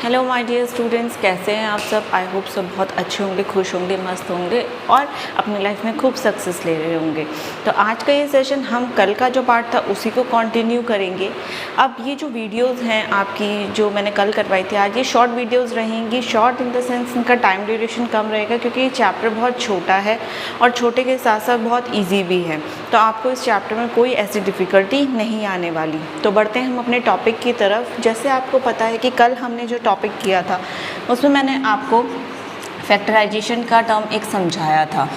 Hello my dear students, कैसे हैं आप सब। आई होप सब बहुत अच्छे होंगे, खुश होंगे, मस्त होंगे और अपनी लाइफ में खूब सक्सेस ले रहे होंगे। तो आज का ये सेशन हम कल का जो पार्ट था उसी को कंटिन्यू करेंगे। अब ये जो वीडियोस हैं आपकी जो मैंने कल करवाई थी, आज ये शॉर्ट वीडियोस रहेंगी। शॉर्ट इन द सेंस इनका टाइम ड्यूरेशन कम रहेगा क्योंकि ये चैप्टर बहुत छोटा है और छोटे के साथ साथ बहुत ईजी भी है। तो आपको इस चैप्टर में कोई ऐसी डिफ़िकल्टी नहीं आने वाली। तो बढ़ते हैं हम अपने टॉपिक की तरफ। जैसे आपको पता है कि कल हमने जो टॉपिक किया था उसमें मैंने आपको फैक्टराइजेशन का टर्म एक समझाया था,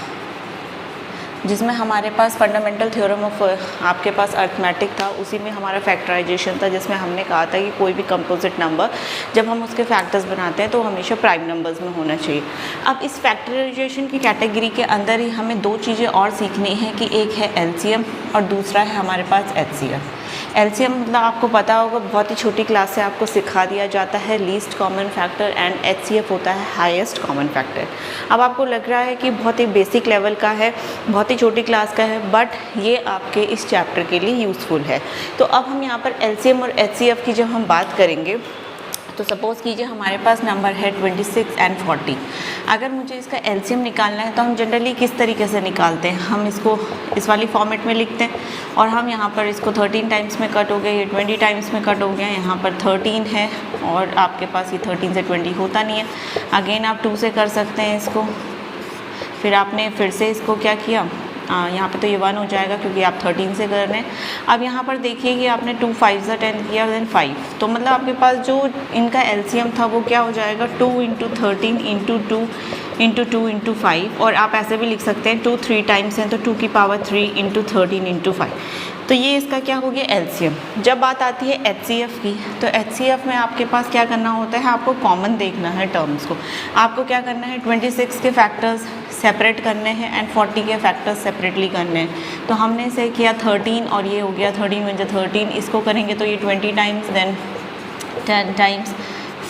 जिसमें हमारे पास फंडामेंटल थ्योरम ऑफ आपके पास अर्थमेटिक था, उसी में हमारा फैक्टराइजेशन था, जिसमें हमने कहा था कि कोई भी कंपोजिट नंबर जब हम उसके फैक्टर्स बनाते हैं तो हमेशा प्राइम नंबर्स में होना चाहिए। अब इस फैक्टराइजेशन की कैटेगरी के अंदर ही हमें दो चीज़ें और सीखनी है कि एक है एलसीएम और दूसरा है हमारे पास एचसीएफ। एलसीएम मतलब आपको पता होगा, बहुत ही छोटी क्लास से आपको सिखा दिया जाता है, least common factor, and HCF होता है हाईएस्ट कॉमन फैक्टर। अब आपको लग रहा है कि बहुत ही बेसिक लेवल का है, बहुत ही छोटी क्लास का है, बट ये आपके इस चैप्टर के लिए यूज़फुल है। तो अब हम यहाँ पर एलसीएम और एचसीएफ की जब हम बात करेंगे तो सपोज़ कीजिए हमारे पास नंबर है 26 एंड 40। अगर मुझे इसका एलसीएम निकालना है तो हम जनरली किस तरीके से निकालते हैं, हम इसको इस वाली फॉर्मेट में लिखते हैं और हम यहाँ पर इसको 13 टाइम्स में कट हो गया, ये 20 टाइम्स में कट हो गया, यहाँ पर 13 है और आपके पास ये 13 से 20 होता नहीं है। अगेन आप 2 से कर सकते हैं इसको, फिर आपने फिर से इसको क्या किया, यहाँ पे तो ये 1 हो जाएगा क्योंकि आप 13 से कर रहे हैं। अब यहाँ पर देखिए कि आपने 2 5 से 10 किया, देन 5, तो मतलब आपके पास जो इनका एलसीएम था वो क्या हो जाएगा, 2 × 13 × 2 × 2 × 5, और आप ऐसे भी लिख सकते हैं 2 3 टाइम्स हैं तो 2 की पावर 3 × 13 × 5। तो ये इसका क्या हो गया एलसीएम। जब बात आती है एचसीएफ की, तो एचसीएफ में आपके पास क्या करना होता है, आपको कॉमन देखना है टर्म्स को। आपको क्या करना है, 26 के फैक्टर्स सेपरेट करने हैं एंड 40 के फैक्टर्स सेपरेटली करने हैं। तो हमने इसे किया 13 और ये हो गया 13 × 13, इसको करेंगे तो ये 20 टाइम्स, देन 10 टाइम्स,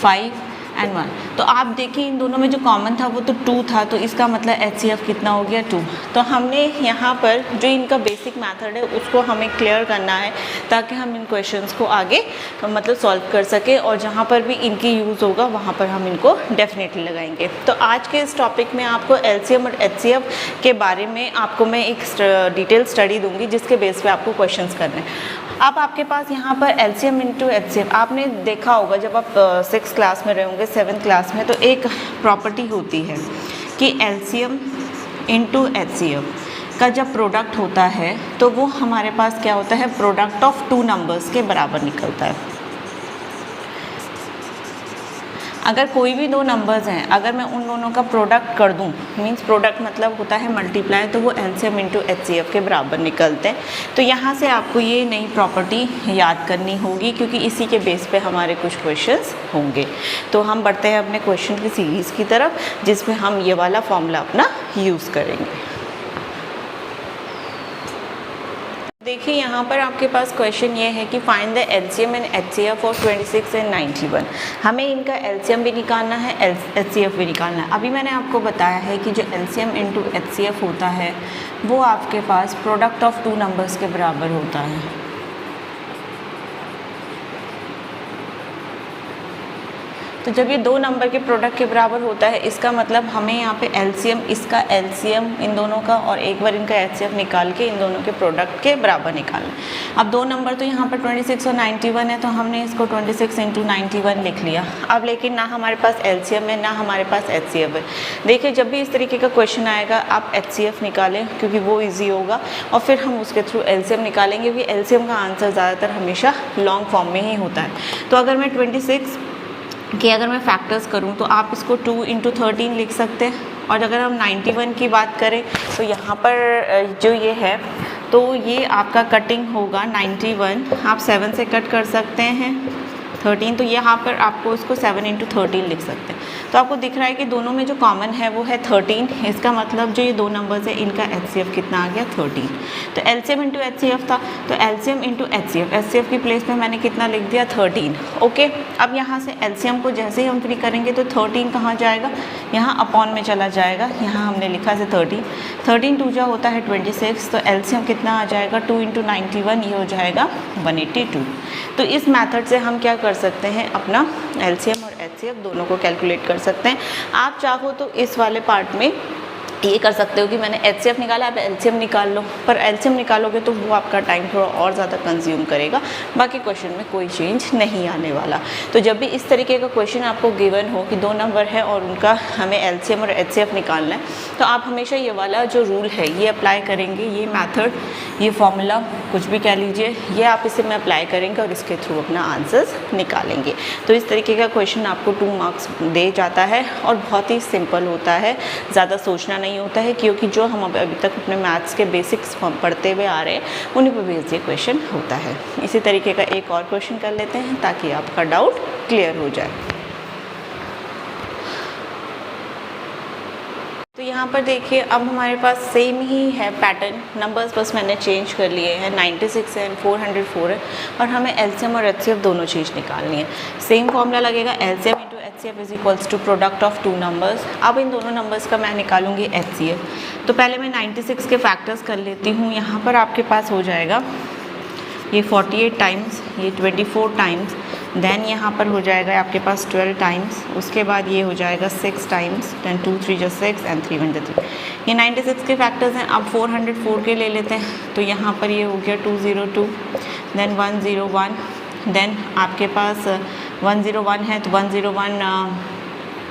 5 एंड 1। तो आप देखिए इन दोनों में जो कॉमन था वो तो 2 था, तो इसका मतलब एचसीएफ कितना हो गया, 2। तो हमने यहाँ पर जो इनका बेसिक मेथड है उसको हमें क्लियर करना है ताकि हम इन क्वेश्चंस को आगे मतलब सॉल्व कर सके, और जहाँ पर भी इनकी यूज़ होगा वहाँ पर हम इनको डेफिनेटली लगाएंगे। तो आज के इस टॉपिक में आपको एलसीएम और एचसीएफ के बारे में आपको मैं एक डिटेल स्टडी दूँगी जिसके बेस पे आपको क्वेश्चंस करने हैं। अब आपके पास यहाँ पर एलसीएम इंटू एचसीएफ आपने देखा होगा, जब आप 6th क्लास में रहे होंगे, 7th क्लास में, तो एक प्रॉपर्टी होती है कि एलसीएम इंटू एचसीएफ का जब प्रोडक्ट होता है तो वो हमारे पास क्या होता है, प्रोडक्ट ऑफ 2 नंबर्स के बराबर निकलता है। अगर कोई भी 2 नंबर्स हैं, अगर मैं उन दोनों का प्रोडक्ट कर दूं, मींस प्रोडक्ट मतलब होता है मल्टीप्लाई, तो वो एलसीएम इंटू एचसीएफ के बराबर निकलते हैं। तो यहाँ से आपको ये नई प्रॉपर्टी याद करनी होगी क्योंकि इसी के बेस पे हमारे कुछ क्वेश्चंस होंगे। तो हम बढ़ते हैं अपने क्वेश्चन की सीरीज़ की तरफ जिसमें हम ये वाला फॉर्मूला अपना यूज़ करेंगे। देखिए यहाँ पर आपके पास क्वेश्चन ये है कि find the LCM and HCF of 26 and 91। हमें इनका एलसीएम भी निकालना है, एचसीएफ भी निकालना है। अभी मैंने आपको बताया है कि जो एलसीएम इंटू एचसीएफ होता है वो आपके पास प्रोडक्ट ऑफ 2 नंबर्स के बराबर होता है। तो जब ये 2 नंबर के प्रोडक्ट के बराबर होता है, इसका मतलब हमें यहाँ पे एलसीएम, इसका एलसीएम इन दोनों का और एक बार इनका एचसीएफ निकाल के इन दोनों के प्रोडक्ट के बराबर निकालना। अब 2 नंबर तो यहाँ पर 26 और 91 है, तो हमने इसको 26 × 91 लिख लिया। अब लेकिन ना हमारे पास एलसीएम है ना हमारे पास एचसीएफ है। देखिए जब भी इस तरीके का क्वेश्चन आएगा आप एचसीएफ निकालें क्योंकि वो ईजी होगा, और फिर हम उसके थ्रू एलसीएम निकालेंगे। भी एलसीएम का आंसर ज़्यादातर हमेशा लॉन्ग फॉर्म में ही होता है। तो अगर मैं 26 कि अगर मैं फैक्टर्स करूं तो आप इसको 2 × 13 लिख सकते हैं, और अगर हम 91 की बात करें तो यहाँ पर जो ये है तो ये आपका कटिंग होगा 91, आप 7 से कट कर सकते हैं 13, तो यहाँ पर आपको इसको 7 × 13 लिख सकते हैं। तो आपको दिख रहा है कि दोनों में जो कॉमन है वो है 13। इसका मतलब जो ये 2 नंबर्स है इनका एचसीएफ कितना आ गया, 13। तो एलसीएम इंटू एचसीएफ था, तो एलसीएम इंटू एचसीएफ, एचसीएफ की प्लेस में मैंने कितना लिख दिया, 13। ओके, अब यहाँ से एलसीएम को जैसे ही हम फ्री करेंगे तो 13 कहाँ जाएगा, यहाँ अपॉन में चला जाएगा। यहाँ हमने लिखा से 13 2 जा होता है 26, तो एलसीएम कितना आ जाएगा, 2 × 91, ये हो जाएगा 182। तो इस मेथड से हम क्या कर सकते हैं, अपना एलसीएम और HCF दोनों को कैलकुलेट कर सकते हैं। आप चाहो तो इस वाले पार्ट में ये कर सकते हो कि मैंने HCF निकाला, आप LCM निकाल लो, पर LCM निकालोगे तो वो आपका टाइम थोड़ा और ज़्यादा कंज्यूम करेगा, बाकी क्वेश्चन में कोई चेंज नहीं आने वाला। तो जब भी इस तरीके का क्वेश्चन आपको गिवन हो कि 2 नंबर है और उनका हमें LCM और HCF निकालना है, तो आप हमेशा ये वाला जो रूल है ये अप्लाई करेंगे, ये मैथड, ये फॉर्मूला कुछ भी कह लीजिए, ये आप इसे में अप्लाई करेंगे और इसके थ्रू अपना आंसर्स निकालेंगे। तो इस तरीके का क्वेश्चन आपको 2 मार्क्स दे जाता है और बहुत ही सिंपल होता है, ज़्यादा सोचना नहीं होता है, क्योंकि जो हम अभी तक अपने मैथ्स के बेसिक्स पढ़ते हुए आ रहे हैं उन्हीं पर बेस्ड ये क्वेश्चन होता है। इसी तरीके का एक और क्वेश्चन कर लेते हैं ताकि आपका डाउट क्लियर हो जाए। तो यहाँ पर देखिए अब हमारे पास सेम ही है पैटर्न, नंबर्स बस मैंने चेंज कर लिए हैं, 96 है एंड 404 है और हमें LCM और HCF दोनों चीज़ निकालनी है। सेम फॉर्मूला लगेगा, LCM into HCF is equals to product of 2 numbers. अब इन दोनों नंबर्स का मैं निकालूंगी HCF। तो पहले मैं 96 के फैक्टर्स कर लेती हूँ। यहाँ पर आपके पास हो जाएगा ये 48 टाइम्स, ये 24 टाइम्स, देन यहाँ पर हो जाएगा आपके पास 12 टाइम्स, उसके बाद ये हो जाएगा 6 टाइम्स, देन 2 3 जो 6 एंड 3 1 3। ये 96 के फैक्टर्स हैं। अब 404 के ले लेते हैं, तो यहाँ पर ये हो गया 202, देन 101, देन आपके पास 101 है तो 101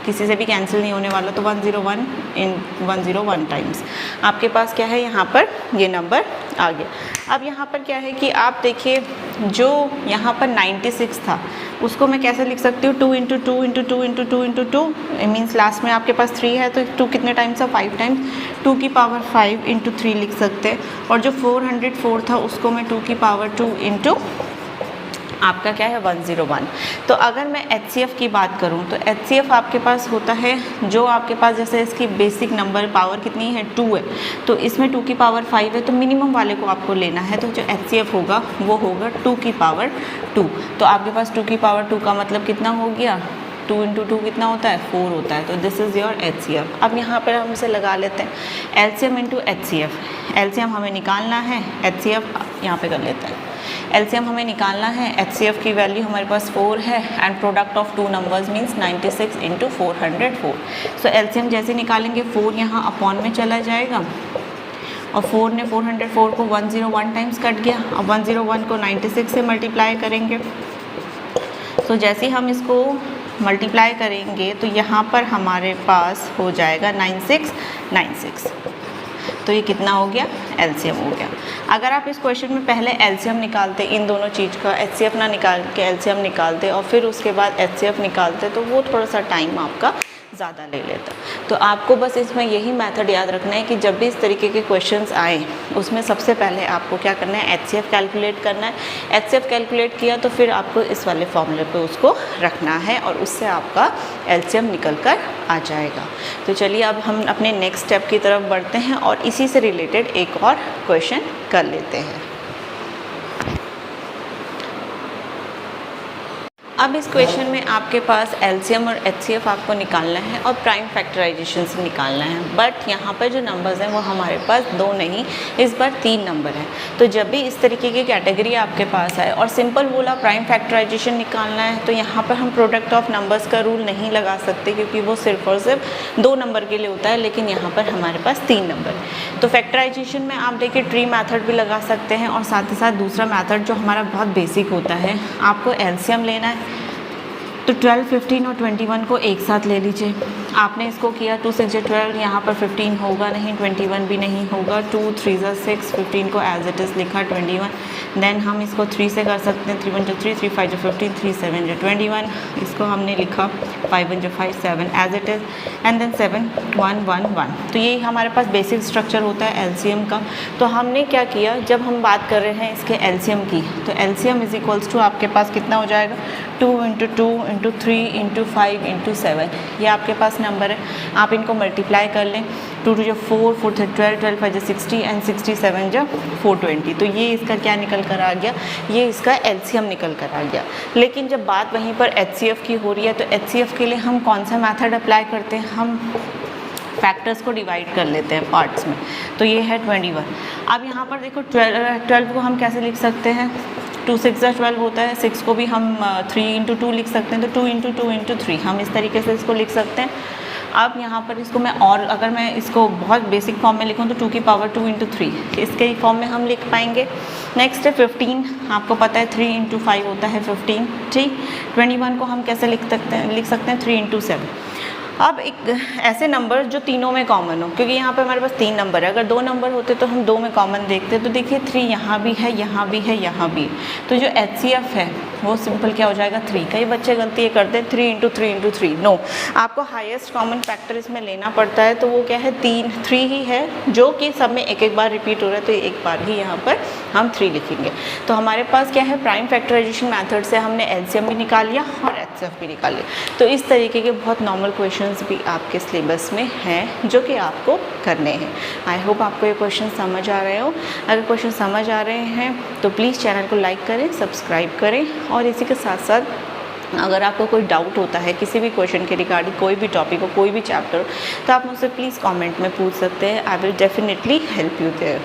किसी से भी कैंसिल नहीं होने वाला, तो 101 इन 101 टाइम्स आपके पास क्या है, यहाँ पर ये नंबर आ गया। अब यहाँ पर क्या है कि आप देखिए जो यहाँ पर 96 था उसको मैं कैसे लिख सकती हूँ, 2 into 2 into 2 into 2 into 2 means last में आपके पास 3 है तो 2 कितने टाइम्स है, 5 टाइम्स, 2 की पावर 5 इंटू 3 लिख सकते हैं। और जो 404 था उसको मैं 2 की पावर 2 इंटू आपका क्या है 101। तो अगर मैं HCF की बात करूं तो HCF आपके पास होता है जो आपके पास जैसे इसकी बेसिक नंबर पावर कितनी है 2 है, तो इसमें 2 की पावर 5 है, तो मिनिमम वाले को आपको लेना है, तो जो HCF होगा वो होगा 2 की पावर 2। तो आपके पास 2 की पावर 2 का मतलब कितना हो गया, 2 इंटू 2 कितना होता है, 4 होता है। तो दिस इज़ योर HCF। अब यहाँ पर हम इसे लगा लेते हैं LCM इंटू HCF। LCM हमें निकालना है, HCF यहाँ पे कर लेते हैं। LCM हमें निकालना है, HCF की वैल्यू हमारे पास 4 है and product of 2 numbers means 96 into 404। So LCM जैसे निकालेंगे 4 यहाँ अपॉन में चला जाएगा और 4 ने 404 को 101 टाइम्स कट गया। अब 101 को 96 से मल्टीप्लाई करेंगे, तो जैसे हम इसको मल्टीप्लाई करेंगे तो यहाँ पर हमारे पास हो जाएगा 9696। तो ये कितना हो गया, LCM हो गया। अगर आप इस क्वेश्चन में पहले LCM निकालते इन दोनों चीज़ का, HCF ना निकाल के LCM निकालते और फिर उसके बाद HCF निकालते तो वो थोड़ा सा टाइम आपका ज़्यादा ले लेता। तो आपको बस इसमें यही मेथड याद रखना है कि जब भी इस तरीके के क्वेश्चंस आए उसमें सबसे पहले आपको क्या करना है, HCF कैलकुलेट करना है। HCF कैलकुलेट किया तो फिर आपको इस वाले फॉर्मूले पे उसको रखना है और उससे आपका LCM निकल कर आ जाएगा। तो चलिए अब हम अपने नेक्स्ट स्टेप की तरफ बढ़ते हैं और इसी से रिलेटेड एक और क्वेश्चन कर लेते हैं। अब इस क्वेश्चन में आपके पास LCM और HCF आपको निकालना है और प्राइम फैक्टराइजेशन से निकालना है, बट यहाँ पर जो नंबर्स हैं वो हमारे पास 2 नहीं, इस बार 3 नंबर हैं। तो जब भी इस तरीके की कैटेगरी आपके पास आए और सिंपल बोला प्राइम फैक्टराइजेशन निकालना है, तो यहाँ पर हम प्रोडक्ट ऑफ नंबर्स का रूल नहीं लगा सकते क्योंकि वो सिर्फ और सिर्फ 2 नंबर के लिए होता है, लेकिन यहाँ पर हमारे पास 3 नंबर है। तो फैक्टराइजेशन में आप देखिए ट्री मैथड भी लगा सकते हैं और साथ ही साथ दूसरा मैथड जो हमारा बहुत बेसिक होता है, आपको LCM लेना है तो 12, 15 और 21 को एक साथ ले लीजिए। आपने इसको किया 2 6 12, यहाँ पर 15 होगा नहीं, 21 भी नहीं होगा, 2 3 6, 15 को एज इट इज़ लिखा 21। देन हम इसको 3 से कर सकते हैं, 3 1 3, 3 5 15, 3 7 21, इसको हमने लिखा 5 1 5 7 as it is and then 7 1 1 1। तो ये हमारे पास बेसिक स्ट्रक्चर होता है LCM का। तो हमने क्या किया, जब हम बात कर रहे हैं इसके LCM की, तो LCM इज इक्वल्स टू आपके पास कितना हो जाएगा, 2 इंटू 2 इंटू 3 इंटू 5 इंटू 7। ये आपके पास नंबर है, आप इनको मल्टीप्लाई कर लें। 2 2 जो 4, 4 3 12, 12 5 60 एंड 67 जो 420। तो ये इसका क्या निकल कर आ गया, ये इसका LCM निकल कर आ गया। लेकिन जब बात वहीं पर HCF की हो रही है तो HCF के लिए हम कौन सा मेथड अप्लाई करते हैं, हम फैक्टर्स को डिवाइड कर लेते हैं पार्ट्स में। तो ये है 21। अब यहाँ पर देखो 12 को हम कैसे लिख सकते हैं, 2 6 12 होता है, 6 को भी हम 3 इंटू 2 लिख सकते हैं, तो 2 इंटू 2 इंटू 3 हम इस तरीके से इसको लिख सकते हैं। अब यहाँ पर इसको मैं और अगर मैं इसको बहुत बेसिक फॉर्म में लिखूँ तो 2 की पावर 2 इंटू 3 इसके फॉर्म में हम लिख पाएंगे। नेक्स्ट है 15, आपको पता है 3 इंटू 5 होता है 15, ठीक। 21 को हम कैसे लिख सकते हैं 3 इंटू 7। अब एक ऐसे नंबर जो तीनों में कॉमन हो, क्योंकि यहाँ पे हमारे पास 3 नंबर है, अगर 2 नंबर होते तो हम 2 में कॉमन देखते, तो देखिए 3 यहाँ भी है, यहाँ भी है, यहाँ भी। तो जो HCF है वो सिंपल क्या हो जाएगा 3। कई बच्चे गलती ये करते हैं 3 इंटू 3 इंटू 3, नो, आपको हाईएस्ट कॉमन फैक्टर इसमें लेना पड़ता है। तो वो क्या है 3 ही है, जो कि सब में एक एक बार रिपीट हो रहा है, तो एक बार ही यहाँ पर हम 3 लिखेंगे। तो हमारे पास क्या है प्राइम फैक्टराइजेशन मेथड से हमने LCM भी निकाल लिया और HCF भी निकाल लिया। तो इस तरीके के बहुत नॉर्मल क्वेश्चंस भी आपके सिलेबस में हैं जो कि आपको करने हैं। आई होप आपको ये क्वेश्चन समझ आ रहे हो। अगर क्वेश्चन समझ आ रहे हैं तो प्लीज़ चैनल को लाइक करें, सब्सक्राइब करें, और इसी के साथ साथ अगर आपको कोई डाउट होता है किसी भी क्वेश्चन के रिगार्डिंग, कोई भी टॉपिक हो, कोई भी चैप्टर हो, तो आप मुझसे प्लीज़ कमेंट में पूछ सकते हैं। I will definitely help you there.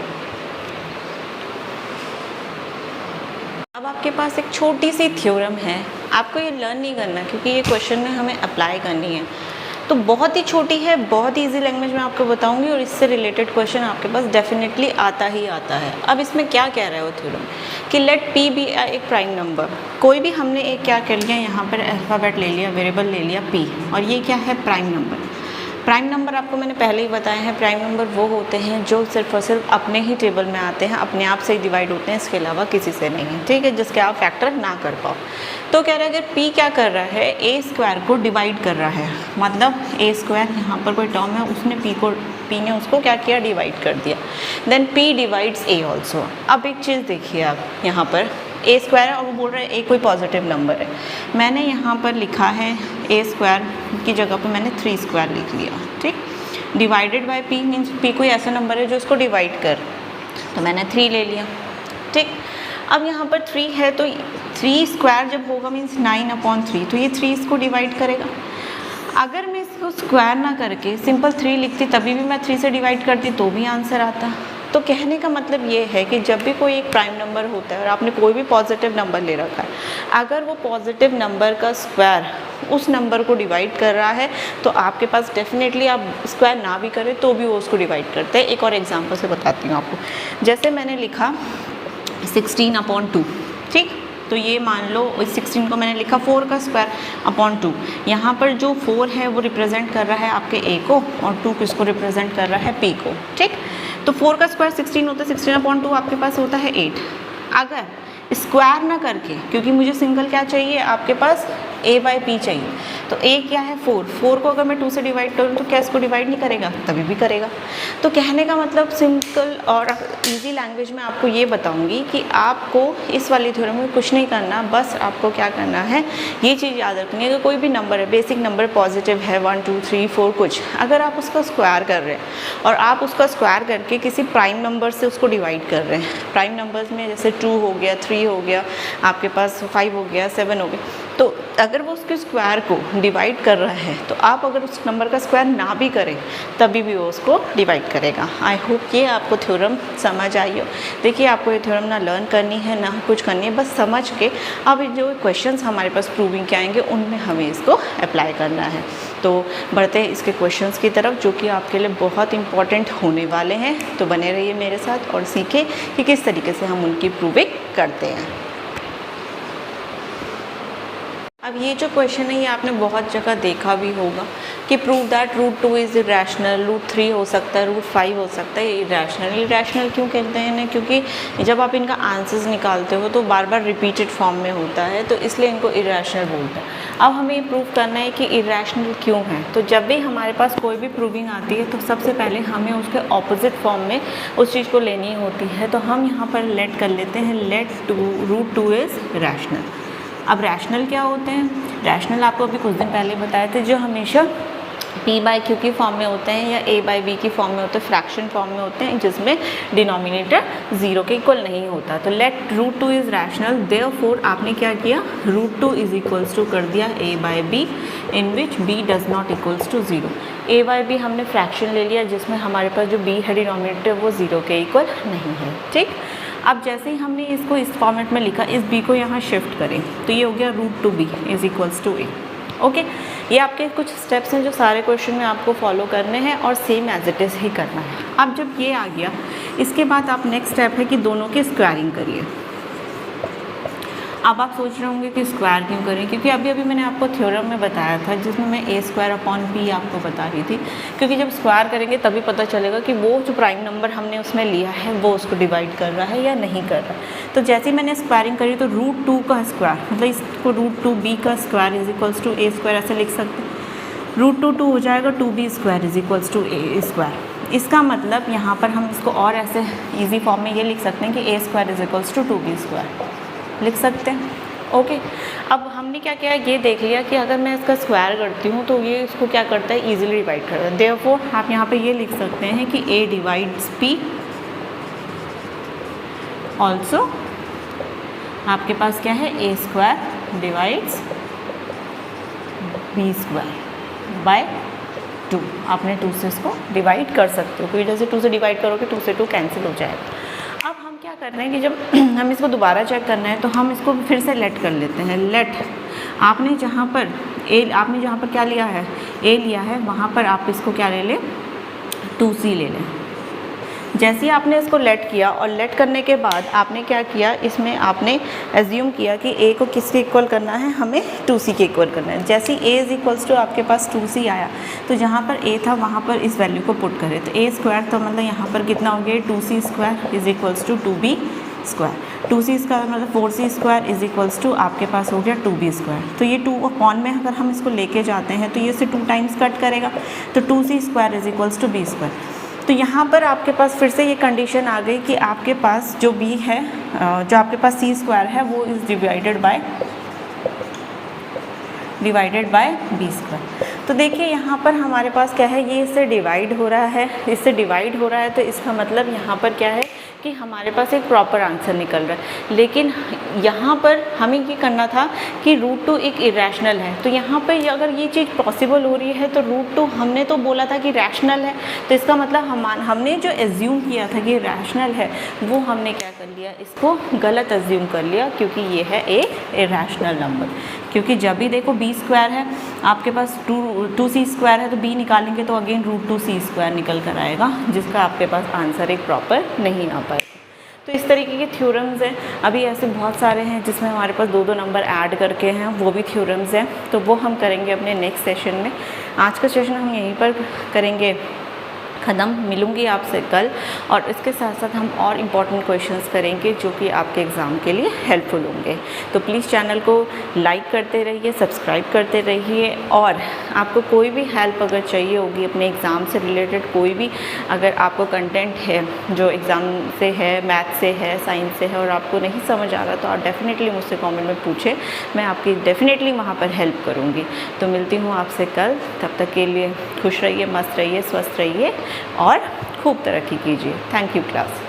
अब आपके पास एक छोटी सी थ्योरम है, आपको ये लर्न नहीं करना क्योंकि ये क्वेश्चन में हमें अप्लाई करनी है। तो बहुत ही छोटी है, बहुत ही ईजी लैंग्वेज में आपको बताऊंगी, और इससे रिलेटेड क्वेश्चन आपके पास डेफिनेटली आता ही आता है। अब इसमें क्या कह रहा है वो थ्योरम कि लेट P बी एक प्राइम नंबर। कोई भी हमने एक क्या कर लिया, यहाँ पर अल्फ़ाबेट ले लिया, वेरिएबल ले लिया P, और ये क्या है प्राइम नंबर। प्राइम नंबर आपको मैंने पहले ही बताया है, प्राइम नंबर वो होते हैं जो सिर्फ और सिर्फ अपने ही टेबल में आते हैं, अपने आप से ही डिवाइड होते हैं, इसके अलावा किसी से नहीं है, ठीक है, जिसके आप फैक्टर ना कर पाओ। तो कह रहा है अगर P क्या कर रहा है, A स्क्वायर को डिवाइड कर रहा है, मतलब A स्क्वायर यहाँ पर कोई टर्म है, उसने P ने उसको क्या किया, डिवाइड कर दिया, then P divides A also. अब एक चीज़ देखिए आप, यहाँ पर A स्क्वायर है और वो बोल रहा है A कोई पॉजिटिव नंबर है। मैंने यहाँ पर लिखा है A स्क्वायर की जगह पर मैंने 3 स्क्वायर लिख लिया, ठीक। Divided by P means P कोई ऐसा नंबर है जो उसको डिवाइड कर, तो मैंने 3 ले लिया, ठीक। अब यहाँ पर 3 है तो 3 स्क्वायर जब होगा मीन्स 9/3, तो ये 3 इसको डिवाइड करेगा। अगर मैं इसको स्क्वायर ना करके सिंपल 3 लिखती, तभी भी मैं 3 से डिवाइड करती तो भी आंसर आता। तो कहने का मतलब ये है कि जब भी कोई एक प्राइम नंबर होता है और आपने कोई भी पॉजिटिव नंबर ले रखा है, अगर वो पॉजिटिव नंबर का स्क्वायर उस नंबर को डिवाइड कर रहा है, तो आपके पास डेफिनेटली, आप स्क्वायर ना भी करें तो भी वो उसको डिवाइड करते हैं। एक और एग्जांपल से बताती हूँ आपको। जैसे मैंने लिखा 16/2, ठीक। तो ये मान लो 16 को मैंने लिखा 4 का स्क्वायर अपॉन 2। यहाँ पर जो 4 है वो रिप्रेजेंट कर रहा है आपके A को, और 2 किसको रिप्रेजेंट कर रहा है, P को, ठीक। तो 4 का स्क्वायर 16 होता है, 16/2 आपके पास होता है 8। अगर स्क्वायर ना करके, क्योंकि मुझे सिंगल क्या चाहिए, आपके पास A/P चाहिए, तो A क्या है 4 को अगर मैं 2 से डिवाइड करूँ तो क्या इसको डिवाइड नहीं करेगा, तभी भी करेगा। तो कहने का मतलब सिंपल और इजी लैंग्वेज में आपको ये बताऊंगी कि आपको इस वाली थ्योरम में कुछ नहीं करना, बस आपको क्या करना है, ये चीज़ याद रखनी है कि कोई भी नंबर है, बेसिक नंबर पॉजिटिव है 1 2 3 4 कुछ, अगर आप उसका स्क्वायर कर रहे हैं और आप उसका स्क्वायर करके किसी प्राइम नंबर से उसको डिवाइड कर रहे हैं, प्राइम नंबर्स में जैसे 2 हो गया, 3 हो गया, आपके पास 5 हो गया, 7 हो गया, तो अगर वो उसके स्क्वायर को डिवाइड कर रहा है, तो आप अगर उस नंबर का स्क्वायर ना भी करें तभी भी वो उसको डिवाइड करेगा। आई होप ये आपको थ्योरम समझ आई हो। देखिए, आपको ये थ्योरम ना लर्न करनी है ना कुछ करनी है, बस समझ के अब जो क्वेश्चंस हमारे पास प्रूविंग के आएंगे उनमें हमें इसको अप्लाई करना है। तो बढ़ते हैं इसके क्वेश्चंस की तरफ, जो कि आपके लिए बहुत इंपॉर्टेंट होने वाले हैं। तो बने रहिए मेरे साथ और सीखें कि किस तरीके से हम उनकी प्रूविंग करते हैं। अब ये जो क्वेश्चन है ये आपने बहुत जगह देखा भी होगा कि प्रूव दैट √2 इज़ इरेशनल, √3 हो सकता है, √5 हो सकता है, इरेशनल। इरेशनल क्यों कहते हैं इन्हें, क्योंकि जब आप इनका आंसर्स निकालते हो तो बार बार रिपीटेड फॉर्म में होता है, तो इसलिए इनको इरेशनल बोलते हैं। अब हमें ये प्रूव करना है कि इरेशनल क्यों है। तो जब भी हमारे पास कोई भी प्रूविंग आती है तो सबसे पहले हमें उसके ऑपोजिट फॉर्म में उस चीज़ को लेनी होती है। तो हम यहाँ पर लेट कर लेते हैं, लेट √2 इज़ रैशनल। अब रैशनल क्या होते हैं, रैशनल आपको अभी कुछ दिन पहले बताए थे, जो हमेशा P/Q की फॉर्म में होते हैं या A/B की फॉर्म में होते हैं, फ्रैक्शन फॉर्म में होते हैं, जिसमें डिनोमिनेटर 0 के इक्वल नहीं होता। तो लेट √2 इज़ रैशनल, देयरफॉर आपने क्या किया, √2 इज इक्वल्स टू कर दिया A/B in which B does not equals to 0। A/B हमने फ्रैक्शन ले लिया जिसमें हमारे पास जो B है डिनोमिनेटर वो 0 के इक्वल नहीं है, ठीक। अब जैसे ही हमने इसको इस फॉर्मेट में लिखा, इस b को यहाँ शिफ्ट करें तो ये हो गया √2b is equals to a। Okay, ये आपके कुछ स्टेप्स हैं जो सारे क्वेश्चन में आपको फॉलो करने हैं और सेम एज इट इज़ ही करना है। अब जब ये आ गया, इसके बाद आप नेक्स्ट स्टेप है कि दोनों की स्क्वायरिंग करिए। अब आप सोच रहे होंगे कि स्क्वायर क्यों करें, क्योंकि अभी अभी मैंने आपको थ्योरम में बताया था जिसमें मैं a² आपको बता रही थी, क्योंकि जब स्क्वायर करेंगे तभी पता चलेगा कि वो जो प्राइम नंबर हमने उसमें लिया है वो उसको डिवाइड कर रहा है या नहीं कर रहा है। तो जैसे ही मैंने स्क्वायरिंग करी तो √2 का स्क्वायर, मतलब इसको √2b का square is equals to a square ऐसे लिख सकते हैं। √2 हो जाएगा 2b square is equals to a square. इसका मतलब यहाँ पर हम इसको और ऐसे ईजी फॉर्म में ये लिख सकते हैं कि a square is equals to 2b square लिख सकते हैं। ओके, अब हमने क्या किया, ये देख लिया कि अगर मैं इसका स्क्वायर करती हूँ तो ये इसको क्या करता है, ईजिली डिवाइड करता है। देयरफॉर आप यहाँ पे ये लिख सकते हैं कि a डिवाइड्स p, ऑल्सो आपके पास क्या है, a square divides b square by 2। आपने 2 से इसको डिवाइड कर सकते हो, क्योंकि जैसे 2 से डिवाइड करोगे 2 से 2 कैंसिल हो जाएगा। अब हम क्या कर रहे हैं कि जब हम इसको दोबारा चेक करना है तो हम इसको फिर से लेट कर लेते हैं। लेट आपने जहाँ पर क्या लिया है, a लिया है, वहाँ पर आप इसको क्या ले लें, 2c ले लें। जैसे ही आपने इसको लेट किया और लेट करने के बाद आपने क्या किया, इसमें आपने एज्यूम किया कि a को किसके इक्वल करना है, हमें 2c के इक्वल करना है। जैसे ही a इज इक्वल्स टू आपके पास 2c आया तो जहाँ पर a था वहाँ पर इस वैल्यू को पुट करें तो a स्क्वायर, तो मतलब यहाँ पर कितना हो गया, 2c square is equals to 2b square. 2c square मतलब 4c square is equals to आपके पास हो गया 2b स्क्वायर। तो ये 2 अपॉन में अगर हम इसको लेके जाते हैं तो ये से 2 टाइम्स कट करेगा, तो 2c square is equals to b square. तो यहाँ पर आपके पास फिर से ये कंडीशन आ गई कि आपके पास जो b है, जो आपके पास c स्क्वायर है वो is divided by b square. तो देखिए यहाँ पर हमारे पास क्या है, ये इससे डिवाइड हो रहा है, तो इसका मतलब यहाँ पर क्या है कि हमारे पास एक प्रॉपर आंसर निकल रहा है। लेकिन यहाँ पर हमें ये करना था कि √2 एक इरेशनल है, तो यहाँ पर अगर ये चीज़ पॉसिबल हो रही है तो √2 हमने तो बोला था कि रैशनल है, तो इसका मतलब हमने जो एज्यूम किया था कि रैशनल है वो हमने क्या कर लिया, इसको गलत एज्यूम कर लिया, क्योंकि ये है एक इरेशनल नंबर। क्योंकि जब भी देखो b स्क्वायर है आपके पास 2c स्क्वायर है, तो b निकालेंगे तो अगेन √2c स्क्वायर निकल कर आएगा, जिसका आपके पास आंसर एक प्रॉपर नहीं आ पाएगा। तो इस तरीके के थ्योरम्स हैं, अभी ऐसे बहुत सारे हैं जिसमें हमारे पास 2-2 नंबर ऐड करके हैं, वो भी थ्योरम्स हैं, तो वो हम करेंगे अपने नेक्स्ट सेशन में। आज का सेशन हम यहीं पर करेंगे ख़त्म। मिलूँगी आपसे कल, और इसके साथ साथ हम और इम्पॉर्टेंट क्वेश्चंस करेंगे जो कि आपके एग्ज़ाम के लिए हेल्पफुल होंगे। तो प्लीज़ चैनल को लाइक करते रहिए, सब्सक्राइब करते रहिए, और आपको कोई भी हेल्प अगर चाहिए होगी अपने एग्ज़ाम से रिलेटेड, कोई भी अगर आपको कंटेंट है जो एग्ज़ाम से है, मैथ से है, साइंस से है, और आपको नहीं समझ आ रहा, तो आप डेफ़िनेटली मुझसे कॉमेंट में पूछें, मैं आपकी डेफ़िनेटली वहाँ पर हेल्प करूँगी। तो मिलती हूँ आपसे कल, तब तक के लिए खुश रहिए, मस्त रहिए, स्वस्थ रहिए और खूब तरक्की कीजिए। Thank you class.